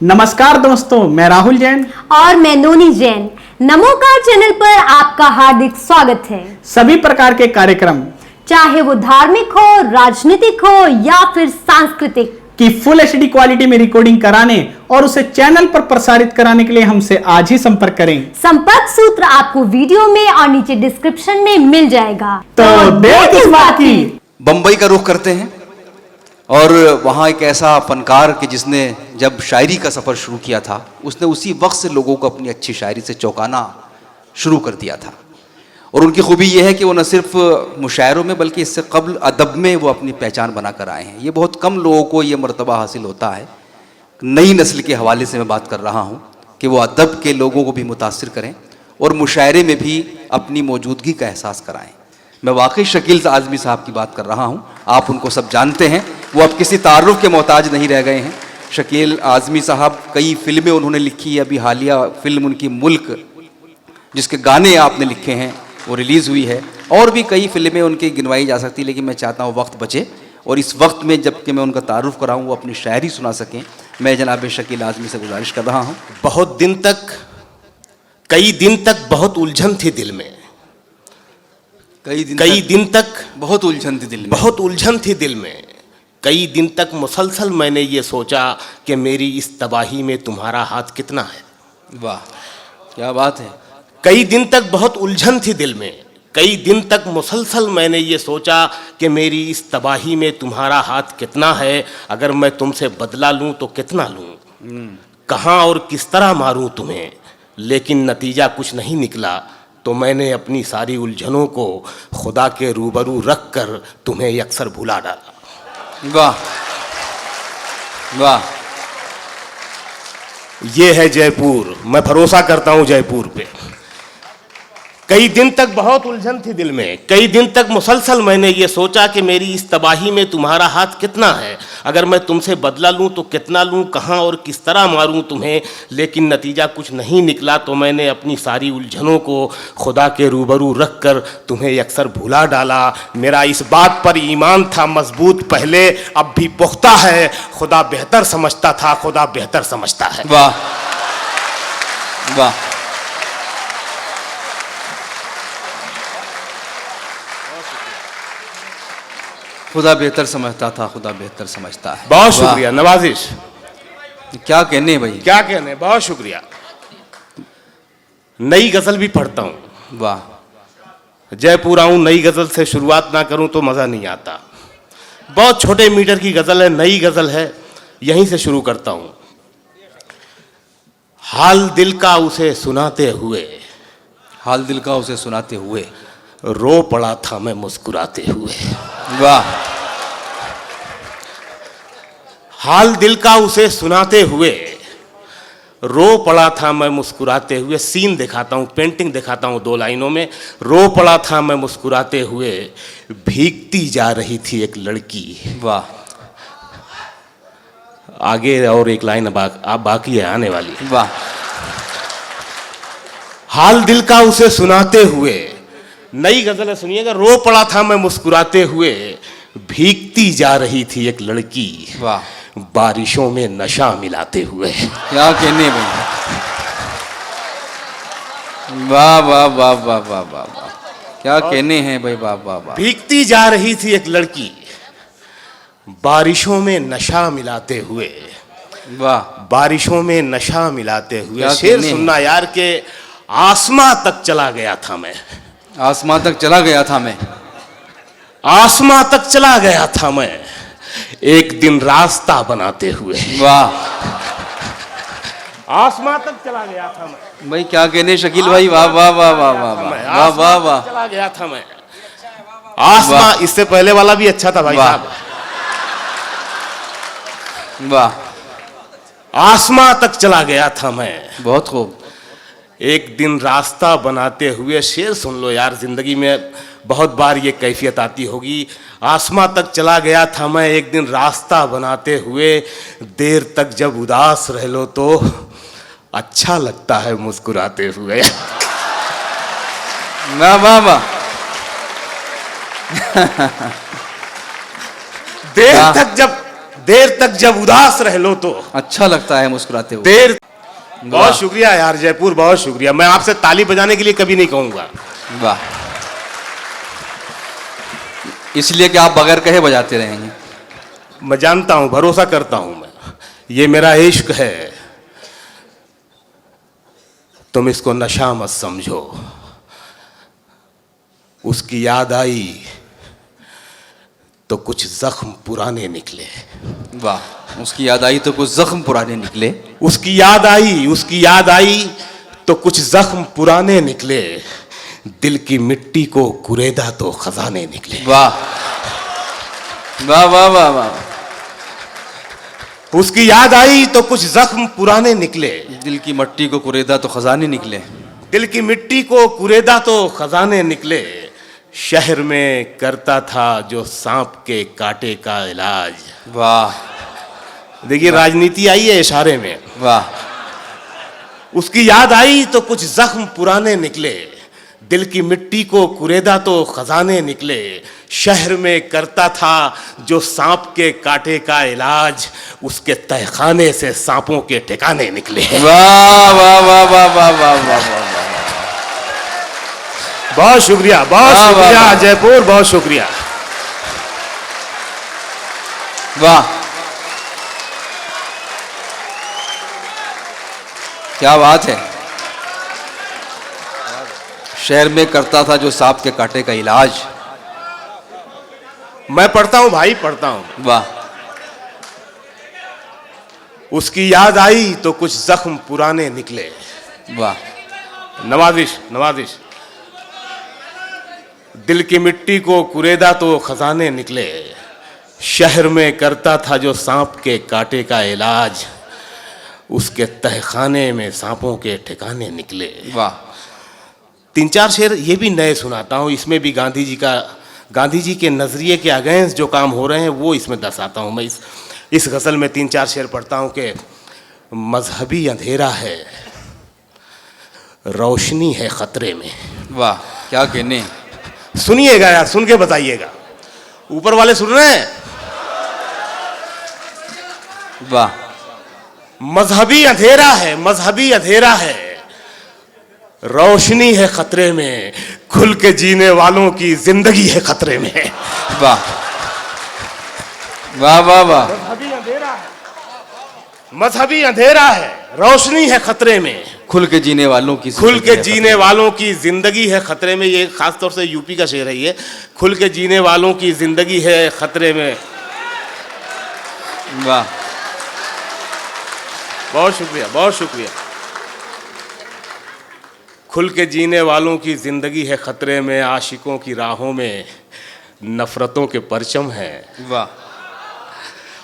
नमस्कार दोस्तों, मैं राहुल जैन और मैं नोनी जैन। नमोकार चैनल पर आपका हार्दिक स्वागत है। सभी प्रकार के कार्यक्रम, चाहे वो धार्मिक हो, राजनीतिक हो या फिर सांस्कृतिक, की फुल एचडी क्वालिटी में रिकॉर्डिंग कराने और उसे चैनल पर प्रसारित कराने के लिए हमसे आज ही संपर्क करें। संपर्क सूत्र आपको वीडियो में और नीचे डिस्क्रिप्शन में मिल जाएगा। तो देर किस बात की। बंबई का रुख करते हैं और वहाँ एक ऐसा फनकार कि जिसने जब शायरी का सफ़र शुरू किया था, उसने उसी वक्त से लोगों को अपनी अच्छी शायरी से चौंकाना शुरू कर दिया था। और उनकी खूबी यह है कि वो न सिर्फ मुशायरों में बल्कि इससे कब्ल अदब में वो अपनी पहचान बना कर आए हैं। ये बहुत कम लोगों को ये मर्तबा हासिल होता है। नई नस्ल के हवाले से मैं बात कर रहा हूँ कि वो अदब के लोगों को भी मुतासिर करें और मुशायरे में भी अपनी मौजूदगी का एहसास कराएँ। मैं वाकई शकील आज़मी साहब की बात कर रहा हूँ। आप उनको सब जानते हैं, वो अब किसी तारुफ के मोहताज नहीं रह गए हैं। शकील आज़मी साहब, कई फिल्में उन्होंने लिखी है। अभी हालिया फिल्म उनकी मुल्क, जिसके गाने आपने लिखे हैं, वो रिलीज़ हुई है। और भी कई फिल्में उनकी गिनवाई जा सकती, लेकिन मैं चाहता हूँ वक्त बचे और इस वक्त में जबकि मैं उनका तारुफ कराऊँ, वो अपनी शायरी सुना सकें। मैं जनाब शकील आज़मी से गुजारिश कर रहा हूँ। बहुत दिन तक, कई दिन तक बहुत उलझन थी दिल में। कई दिन तक बहुत उलझन थी दिल में। बहुत उलझन थी दिल में। कई दिन तक मुसलसल मैंने ये सोचा कि मेरी इस तबाही में तुम्हारा हाथ कितना है। वाह, क्या बात है। कई दिन तक बहुत उलझन थी दिल में। कई दिन तक मुसलसल मैंने ये सोचा कि मेरी इस तबाही में तुम्हारा हाथ कितना है। अगर मैं तुमसे बदला लूँ तो कितना लूँ, कहाँ और किस तरह मारूँ तुम्हें। लेकिन नतीजा कुछ नहीं निकला, तो मैंने अपनी सारी उलझनों को खुदा के रूबरू रख कर तुम्हें अक्सर भुला डाला। वाह वाह। ये है जयपुर, मैं भरोसा करता हूँ जयपुर पे। कई दिन तक बहुत उलझन थी दिल में। कई दिन तक मुसलसल मैंने ये सोचा कि मेरी इस तबाही में तुम्हारा हाथ कितना है। अगर मैं तुमसे बदला लूँ तो कितना लूँ, कहाँ और किस तरह मारूँ तुम्हें। लेकिन नतीजा कुछ नहीं निकला, तो मैंने अपनी सारी उलझनों को खुदा के रूबरू रख कर तुम्हें अक्सर भुला डाला। मेरा इस बात पर ईमान था मजबूत पहले, अब भी पुख्ता है। खुदा बेहतर समझता था, खुदा बेहतर समझता है। वाह वाह। खुदा बेहतर समझता था, खुदा बेहतर समझता है। बहुत शुक्रिया, नवाजिश। क्या कहने भाई, क्या कहने, बहुत शुक्रिया। नई गजल भी पढ़ता हूँ। वाह। जयपुर आऊँ, नई गजल से शुरुआत ना करूँ तो मज़ा नहीं आता। बहुत छोटे मीटर की गजल है, नई गजल है, यहीं से शुरू करता हूँ। हाल दिल का उसे सुनाते हुए, हाल दिल का उसे सुनाते हुए, रो पड़ा था मैं मुस्कुराते हुए। वाह। हाल दिल का उसे सुनाते हुए, रो पड़ा था मैं मुस्कुराते हुए। सीन दिखाता हूँ, पेंटिंग दिखाता हूँ 2 लाइनों में। रो पड़ा था मैं मुस्कुराते हुए, भीगती जा रही थी एक लड़की। वाह। आगे और एक लाइन बाकी है, आने वाली। वाह। हाल दिल का उसे सुनाते हुए, नई गजल है, सुनिएगा। रो पड़ा था मैं मुस्कुराते हुए, भीगती जा रही थी एक लड़की। वाह। बारिशों में नशा मिलाते हुए। क्या कहने भाई। वाह वाह वाह वाह वाह वाह वाह। क्या कहने हैं भाई, वाह वाह वाह। भीगती जा रही थी एक लड़की, बारिशों में नशा मिलाते हुए। वाह। बारिशों में नशा मिलाते हुए। क्या शेर कहने सुनना यार के, आसमां तक चला गया था मैं। आसमां तक चला गया था मैं। आसमां तक चला गया था मैं, एक दिन रास्ता बनाते हुए। वाह। आसमां तक चला गया था मैं भाई, क्या कहने शकील भाई, वाह वाह वाह वाह वाह वाह वाह वाह। चला गया था मैं आसमां। इससे पहले वाला भी अच्छा था भाई साहब। वाह। आसमां तक चला गया था मैं, बहुत खूब। एक दिन रास्ता बनाते हुए। शेर सुन लो यार, जिंदगी में बहुत बार ये कैफियत आती होगी। आसमां तक चला गया था मैं, एक दिन रास्ता बनाते हुए। देर तक जब उदास रह लो तो अच्छा लगता है मुस्कुराते हुए। वाह वाह वाह। देर तक जब देर तक जब उदास रह लो तो अच्छा लगता है मुस्कुराते हुए। देर। वाह। बहुत शुक्रिया यार जयपुर, बहुत शुक्रिया। मैं आपसे ताली बजाने के लिए कभी नहीं कहूंगा। वाह, इसलिए कि आप बगैर कहे बजाते रहेंगे। मैं जानता हूं, भरोसा करता हूं मैं, ये मेरा इश्क है, तुम इसको नशा मत समझो। उसकी याद आई तो कुछ जख्म पुराने निकले। वाह, उसकी याद आई तो कुछ जख्म पुराने निकले। उसकी याद आई, उसकी याद आई तो कुछ जख्म पुराने निकले। दिल की मिट्टी को कुरेदा तो खजाने निकले। वाह वाह वाह वाह वाह। उसकी याद आई तो कुछ जख्म पुराने निकले। दिल की मट्टी को कुरेदा तो खजाने निकले। दिल की मिट्टी को कुरेदा तो खजाने निकले। शहर में करता था जो सांप के कांटे का इलाज। वाह, देखिए राजनीति आई है इशारे में। वाह। उसकी याद आई तो कुछ जख्म पुराने निकले। दिल की मिट्टी को कुरेदा तो खजाने निकले। शहर में करता था जो सांप के कांटे का इलाज। उसके तहखाने से सांपों के ठिकाने निकले। वाह वाह वाह वाह वाह वाह वाह वाह। बहुत शुक्रिया, बहुत वाह, शुक्रिया वाह, वाह। जयपुर, बहुत शुक्रिया। वाह, क्या बात है। शहर में करता था जो सांप के कांटे का इलाज। मैं पढ़ता हूं भाई, पढ़ता हूं। वाह। उसकी याद आई तो कुछ जख्म पुराने निकले। वाह। नवाजिश, नवाजिश। दिल की मिट्टी को कुरेदा तो खजाने निकले। शहर में करता था जो सांप के कांटे का इलाज। उसके तहखाने में सांपों के ठिकाने निकले। वाह। 3-4 शेर ये भी नए सुनाता हूँ। इसमें भी गांधी जी के नजरिए के अगेंस्ट जो काम हो रहे हैं वो इसमें दर्शाता हूँ मैं। इस गजल में 3-4 शेर पढ़ता हूँ कि मजहबी अंधेरा है, रोशनी है खतरे में। वाह, क्या कहने। सुनिएगा यार, सुन के बताइएगा। ऊपर वाले सुन रहे हैं? वाह। मजहबी अंधेरा है, मजहबी अंधेरा है, रोशनी है खतरे में। खुल के जीने वालों की जिंदगी है खतरे में। वाह वाह वाह वाह। मजहबी अंधेरा है, मजहबी अंधेरा है, रोशनी है खतरे में। खुल के जीने वालों की खुल के जीने वालों की जिंदगी है खतरे में। ये खास तौर से यूपी का शेर है ये। खुल के जीने वालों की जिंदगी है खतरे में। वाह, बहुत शुक्रिया, बहुत शुक्रिया। खुल के जीने वालों की जिंदगी है खतरे में। आशिकों की राहों में नफरतों के परचम है। वाह।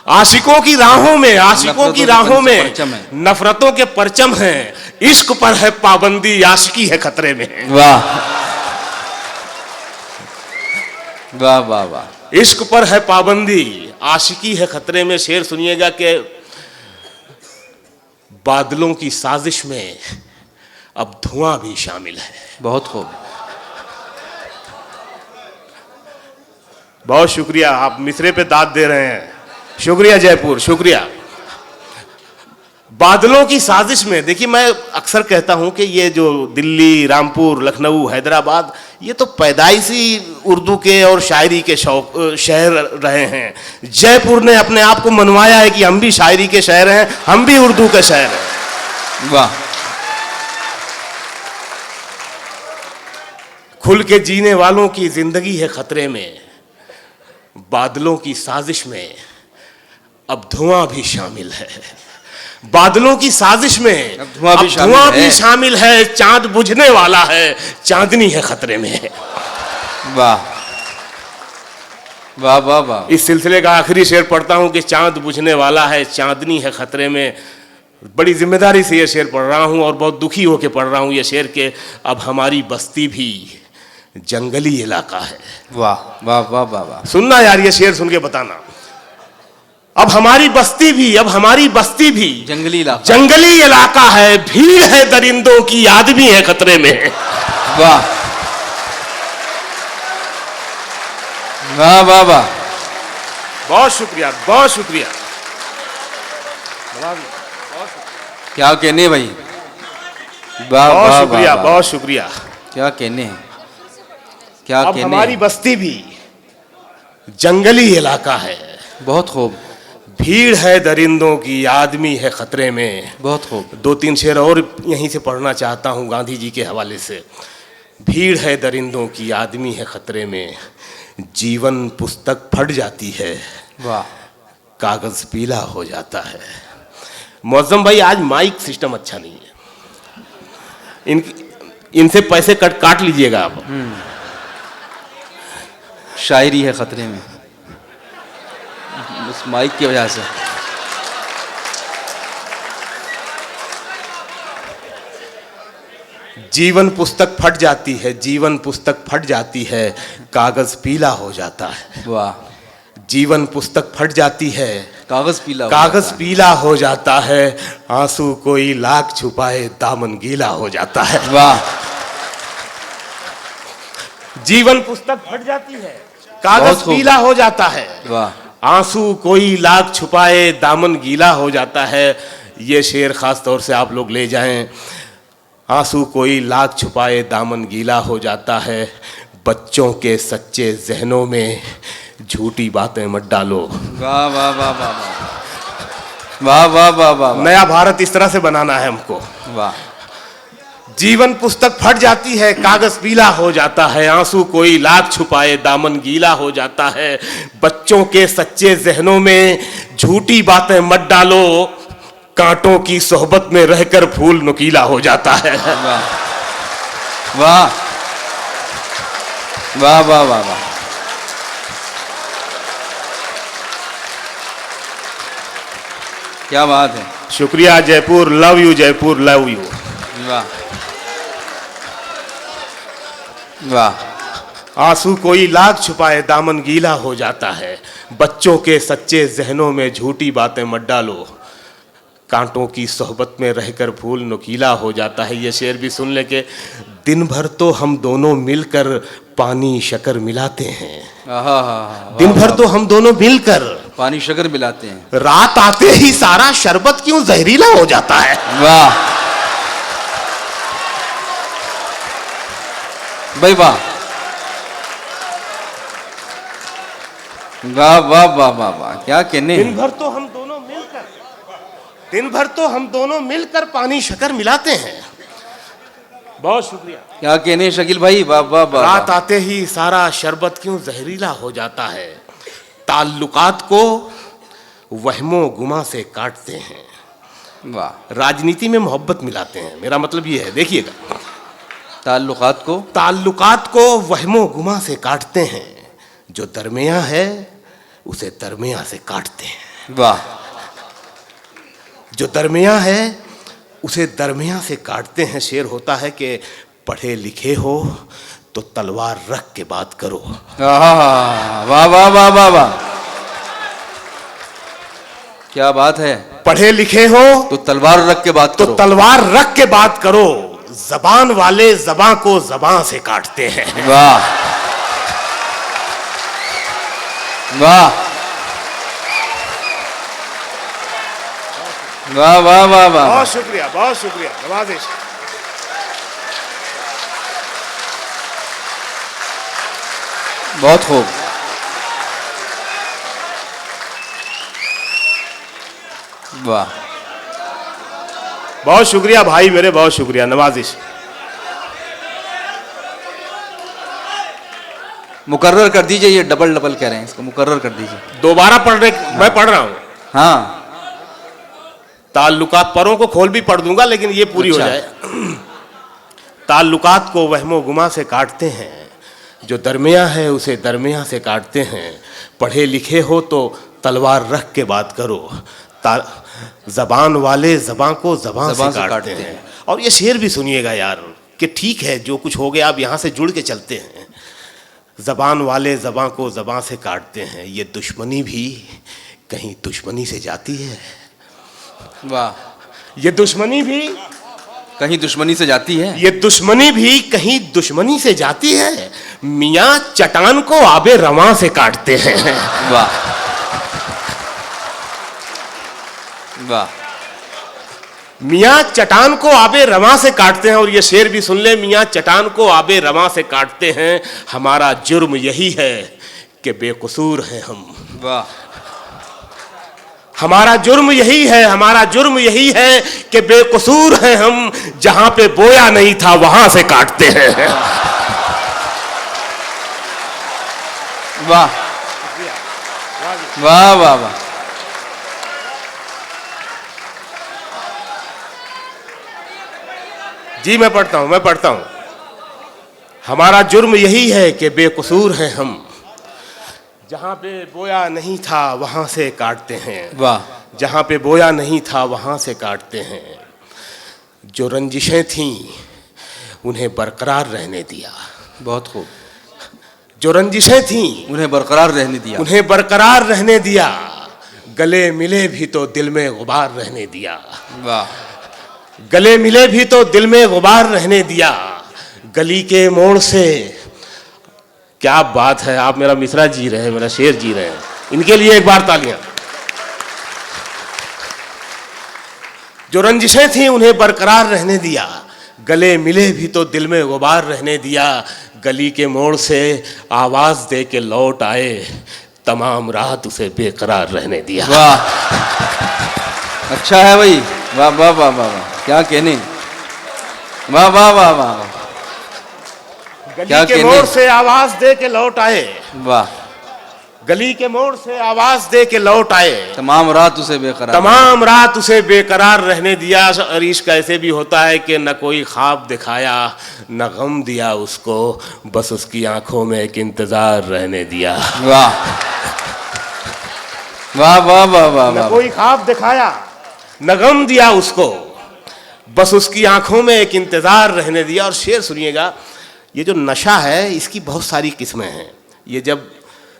आशिकों की राहों में, आशिकों की राहों में परचम है। नफरतों के परचम हैं। इश्क पर है पाबंदी, आशिकी है खतरे में। वाह वाह वाह वाह। इश्क पर है पाबंदी, आशिकी है खतरे में। शेर सुनिएगा कि बादलों की साजिश में अब धुआं भी शामिल है। बहुत खूब। बहुत शुक्रिया, आप मिसरे पे दाद दे रहे हैं। शुक्रिया जयपुर, शुक्रिया। बादलों की साजिश में, देखिए मैं अक्सर कहता हूं कि ये जो दिल्ली, रामपुर, लखनऊ, हैदराबाद, ये तो पैदाइशी उर्दू के और शायरी के शहर रहे हैं। जयपुर ने अपने आप को मनवाया है कि हम भी शायरी के शहर हैं, हम भी उर्दू के शहर हैं। वाह। खुल के जीने वालों की जिंदगी है खतरे में। बादलों की साजिश में अब धुआं भी शामिल है। बादलों की साजिश में अब धुआं भी शामिल है। चांद बुझने वाला है, चांदनी है खतरे में। वाह वाह वाह वाह। इस सिलसिले का आखिरी शेर पढ़ता हूं कि चांद बुझने वाला है, चांदनी है खतरे में। बड़ी जिम्मेदारी से ये शेर पढ़ रहा हूं और बहुत दुखी होकर पढ़ रहा हूं ये शेर के अब हमारी बस्ती भी जंगली इलाका है। वाह वाह वाह वाह वाह। सुनना यार, ये शेर सुन के बताना। अब हमारी बस्ती भी जंगली इलाका है। भीड़ है दरिंदों की, आदमी है खतरे में। वाह वाह वाह वाह। बहुत शुक्रिया, बहुत शुक्रिया। क्या कहने भाई, वाह बहुत वाह शुक्रिया, वाह, बहुत शुक्रिया। क्या कहने, क्या अब कहने। हमारी बस्ती भी जंगली इलाका है, बहुत खूब, भीड़ है दरिंदों की, आदमी है खतरे में। बहुत खूब। 2-3 शेर और यहीं से पढ़ना चाहता हूँ गांधी जी के हवाले से। भीड़ है दरिंदों की, आदमी है खतरे में, जीवन पुस्तक फट जाती है, वाह, कागज पीला हो जाता है। मौजम भाई आज माइक सिस्टम अच्छा नहीं है, इनसे पैसे काट लीजिएगा आप। शायरी है खतरे में उस माइक की वजह से। जीवन पुस्तक फट जाती है, जीवन पुस्तक फट जाती है, कागज पीला हो जाता है। वाह, जीवन पुस्तक फट जाती है, कागज पीला हो कागज जाता है। पीला हो जाता है, आंसू कोई लाख छुपाए दामन गीला हो जाता है। वाह, जीवन पुस्तक फट जाती है, बहुत कागज खूब। पीला हो जाता है, वाह, आंसू कोई लाख छुपाए दामन गीला हो जाता है। ये शेर खास तौर से आप लोग ले जाएं। आंसू कोई लाख छुपाए दामन गीला हो जाता है, बच्चों के सच्चे जहनों में झूठी बातें मत डालो। वाह वाह वाह वाह वाह वाह वाह वाह वाह, नया भारत इस तरह से बनाना है हमको। वाह, जीवन पुस्तक फट जाती है, कागज पीला हो जाता है, आंसू कोई लाख छुपाए दामन गीला हो जाता है, बच्चों के सच्चे जहनों में झूठी बातें मत डालो, कांटों की सोहबत में रहकर फूल नुकीला हो जाता है। वाह वाह वाह वाह वाह वाह, क्या बात है। शुक्रिया Jaipur, love you Jaipur, love you. वाह वाह, आंसू कोई लाख छुपाए दामन गीला हो जाता है, बच्चों के सच्चे जहनों में झूठी बातें मत डालो, कांटों की सोहबत में रहकर फूल नुकीला हो जाता है। ये शेर भी सुन ले के दिन भर तो हम दोनों मिलकर पानी शक्कर मिलाते हैं, आहा, दिन भर तो हम दोनों मिलकर पानी शक्कर मिलाते हैं, रात आते ही सारा शरबत क्यों जहरीला हो जाता है। वाह भाई वाह वाह वाह वाह वाह वाह, क्या कहने। दिन भर तो हम दोनों मिलकर, दिन भर तो हम दोनों मिलकर पानी शक्कर मिलाते हैं। बहुत शुक्रिया। क्या कहने शकील भाई, वाह वाह वाह, रात आते ही सारा शरबत क्यों जहरीला हो जाता है, ताल्लुकात को वहमो गुमा से काटते हैं, वाह, राजनीति में मोहब्बत मिलाते हैं। मेरा मतलब ये है, देखिएगा, ताल्लुकात को वहमो गुमा से काटते हैं, जो दरमिया है उसे दरमिया से काटते हैं, वाह, जो दरमिया है उसे दरमिया से काटते हैं। शेर होता है कि पढ़े लिखे हो तो तलवार रख के बात करो। आहा, वाह वाह वाह वाह वाह, क्या बात है। पढ़े लिखे हो तो तलवार रख के बात तो करो, तलवार रख के बात करो, जबान वाले जबां को जबां से काटते हैं। वाह वाह वाह वाह वाह वाह, बहुत शुक्रिया, बहुत शुक्रिया, नवाजिश। बहुत खूब, वाह, बहुत शुक्रिया भाई मेरे, बहुत शुक्रिया, नवाजिश। मुकर्रर कर दीजिए, ये डबल डबल कह रहे हैं, इसको मुकर्रर कर दीजिए। दोबारा पढ़ने, मैं पढ़ रहा हूं, हाँ, ताल्लुकात परों को खोल भी पढ़ दूंगा लेकिन ये पूरी अच्छा। हो जाए। ताल्लुकात को वहमो गुमा से काटते हैं, जो दरमिया है उसे दरमिया से काटते हैं, पढ़े लिखे हो तो तलवार रख के बात करो, जबान वाले जबां को जबां से काटते हैं। और ये शेर भी सुनिएगा यार, कि ठीक है जो कुछ हो गया अब यहाँ से जुड़ के चलते हैं। जबान वाले जबां को जबां से काटते हैं, ये दुश्मनी भी कहीं दुश्मनी से जाती है, वाह, ये दुश्मनी भी कहीं दुश्मनी से जाती है, ये दुश्मनी भी कहीं दुश्मनी से जाती है, मियाँ चट्टान को आबे रवां से काटते हैं। वाह वाह, मियाँ चट्टान को आबे रवां से काटते हैं, और ये शेर भी सुन ले, मियाँ चट्टान को आबे रवां से काटते हैं, हमारा जुर्म यही है कि बेकसूर हैं हम। वाह, हमारा जुर्म यही है, हमारा जुर्म यही है कि बेकसूर हैं हम, जहां पे बोया नहीं था वहां से काटते हैं। वाह, वाह, वाह, वाह। जी मैं पढ़ता हूं। हमारा जुर्म यही है कि बेकसूर हैं हम, जहां पे बोया नहीं था वहां से काटते हैं। वाह, जहां पे बोया नहीं था वहां से काटते हैं। जो रंजिशें थीं उन्हें बरकरार रहने दिया। बहुत खूब। जो रंजिशें थीं उन्हें बरकरार रहने दिया। उन्हें बरकरार रहने दिया। गले मिले भी तो दिल में गुबार रहने दिया। वाह, गले मिले भी तो दिल में गुबार रहने दिया। गली के मोड़ से, क्या बात है, आप मेरा मिसरा जी रहे हैं, मेरा शेर जी रहे हैं, इनके लिए एक बार तालियां। जो रंजिशें थीं उन्हें बरकरार रहने दिया। गले मिले भी तो दिल में गुबार रहने दिया। गली के मोड़ से आवाज दे के लौट आए, तमाम रात उसे बेकरार रहने दिया। वाह, अच्छा है भाई। वाह वाह वाह वाह वाह, क्या कहने। वाह वाह वाह वाह, गली के मोड़ से आवाज दे के लौट आए। वाह, गली के मोड़ से आवाज दे के लौट आए, तमाम रात उसे बेकरार, तमाम रात उसे बेकरार रहने दिया। और इश्क ऐसे भी होता है कि न कोई ख्वाब दिखाया, न गम दिया उसको, बस उसकी आंखों में एक इंतजार रहने दिया। वाह वाह वाह वाह वाह न वाह, कोई ख्वाब दिखाया, न गम दिया उसको, बस उसकी आंखों में एक इंतजार रहने दिया। और शेर सुनिएगा, ये जो नशा है इसकी बहुत सारी किस्में हैं। ये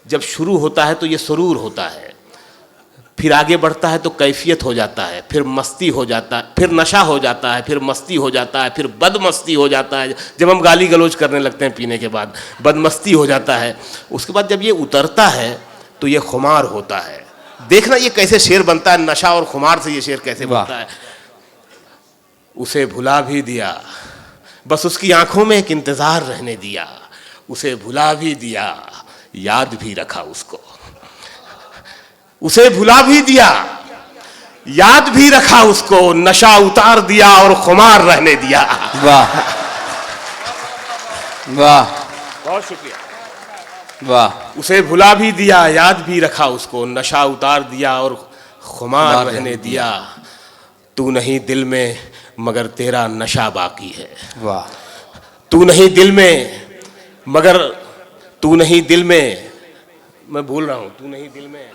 जब शुरू होता है तो ये सुरूर होता है, फिर आगे बढ़ता है तो कैफियत हो जाता है, फिर मस्ती हो जाता है, फिर नशा हो जाता है, फिर मस्ती हो जाता है, फिर बदमस्ती हो जाता है। जब हम गाली गलौज करने लगते हैं पीने के बाद, बदमस्ती हो जाता है। उसके बाद जब ये उतरता है तो ये खुमार होता है। देखना ये कैसे शेर बनता है, नशा और खुमार से ये शेर कैसे बनता है। उसे भुला भी दिया, बस उसकी आंखों में एक इंतजार रहने दिया। उसे भुला भी दिया, याद भी रखा उसको। उसे भुला भी दिया, याद भी रखा उसको, नशा उतार दिया और खुमार रहने दिया। वाह वाह, बहुत शुक्रिया। वाह, उसे भुला भी दिया, याद भी रखा उसको, नशा उतार दिया और खुमार रहने दिया। तू नहीं दिल में मगर तेरा नशा बाकी है। वाह, तू नहीं दिल में मगर, तू नहीं दिल में, मैं भूल रहा हूं, तू नहीं दिल में,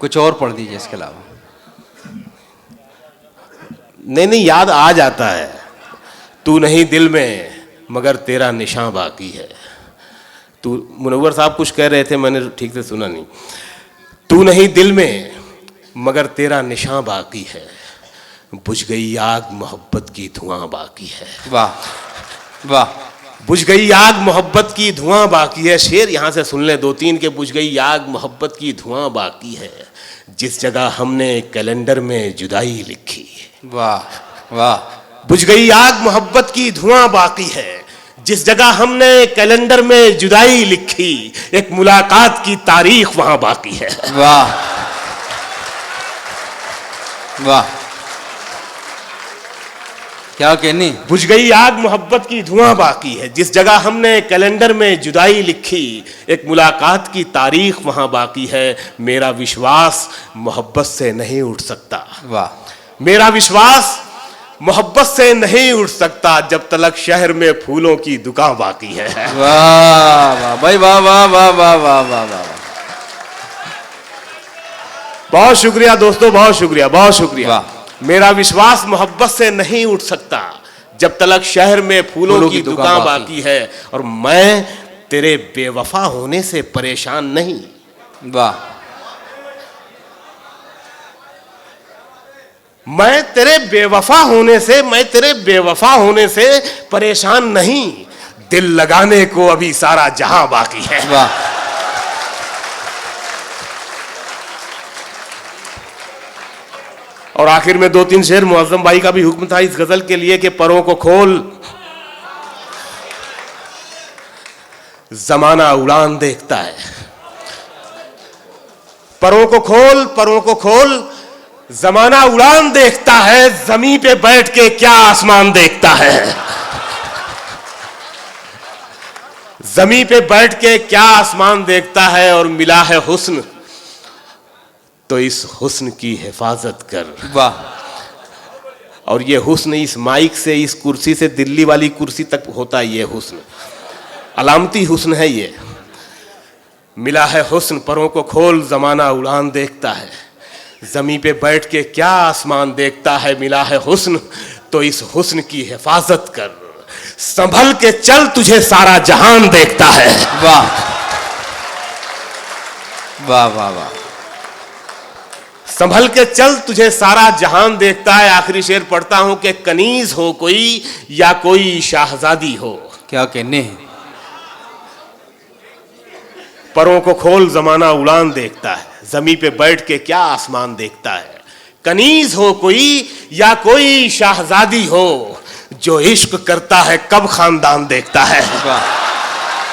कुछ और पढ़ दीजिए इसके अलावा। नहीं याद आ जाता है। तू नहीं दिल में मगर तेरा निशान बाकी है। तू, मुनव्वर साहब कुछ कह रहे थे, मैंने ठीक से सुना नहीं। तू नहीं दिल में मगर तेरा निशान बाकी है, बुझ गई आग मोहब्बत की धुआं बाकी है। वाह वाह, बुझ गई आग मोहब्बत की धुआं बाकी है। शेर यहां से सुन ले दो तीन के। बुझ गई आग मोहब्बत की धुआं बाकी है, जिस जगह हमने कैलेंडर में जुदाई लिखी। वाह वाह, बुझ गई आग मोहब्बत की धुआं बाकी है, जिस जगह हमने कैलेंडर में जुदाई लिखी, एक मुलाकात की तारीख वहां बाकी है। वाह वाह, क्या कहनी। बुझ गई आग मोहब्बत की धुआं बाकी है, जिस जगह हमने कैलेंडर में जुदाई लिखी, एक मुलाकात की तारीख वहां बाकी है। मेरा विश्वास मोहब्बत से नहीं उठ सकता। वाह, मेरा विश्वास मोहब्बत से नहीं उठ सकता, जब तलक शहर में फूलों की दुकान बाकी है। वाह वाह भाई, वाह वाह वाह वाह वाह वाह वाह, बहुत शुक्रिया दोस्तों, बहुत शुक्रिया, बहुत शुक्रिया। वाह। मेरा विश्वास मोहब्बत से नहीं उठ सकता, जब तलक शहर में फूलों की दुकान बाकी है, और मैं तेरे बेवफा होने से परेशान नहीं। वाह, मैं तेरे बेवफा होने से परेशान नहीं, दिल लगाने को अभी सारा जहां बाकी है। वाह, और आखिर में 2-3 शेर मुअज्जम भाई का भी हुक्म था इस गजल के लिए कि परों को खोल, जमाना उड़ान देखता है। परों को खोल, परों को खोल, जमाना उड़ान देखता है, जमीन पे बैठ के क्या आसमान देखता है। जमीन पे बैठ के क्या आसमान देखता है, और मिला है हुस्न तो इस हुस्न की हिफाजत कर। वाह। और ये हुस्न इस माइक से, इस कुर्सी से दिल्ली वाली कुर्सी तक होता है। ये हुस्न अलामती हुस्न है। ये मिला है हुस्न, परों को खोल, जमाना उड़ान देखता है, जमीन पे बैठ के क्या आसमान देखता है। मिला है हुस्न तो इस हुस्न की हिफाजत कर, संभल के चल तुझे सारा जहान देखता है। वाह वाह वाह वाह। संभल के चल तुझे सारा जहान देखता है। आखिरी शेर पढ़ता हूं कि कनीज हो कोई या कोई शाहजादी हो, क्या कहने हैं। परों को खोल, जमाना उड़ान देखता है, जमीन पे बैठ के क्या आसमान देखता है। कनीज हो कोई या कोई शाहजादी हो, जो इश्क करता है कब खानदान देखता है। वाह।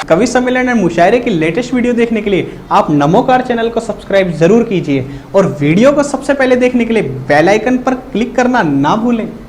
कवि सम्मेलन और मुशायरे की लेटेस्ट वीडियो देखने के लिए आप नमोकार चैनल को सब्सक्राइब जरूर कीजिए और वीडियो को सबसे पहले देखने के लिए बेल आइकन पर क्लिक करना ना भूलें।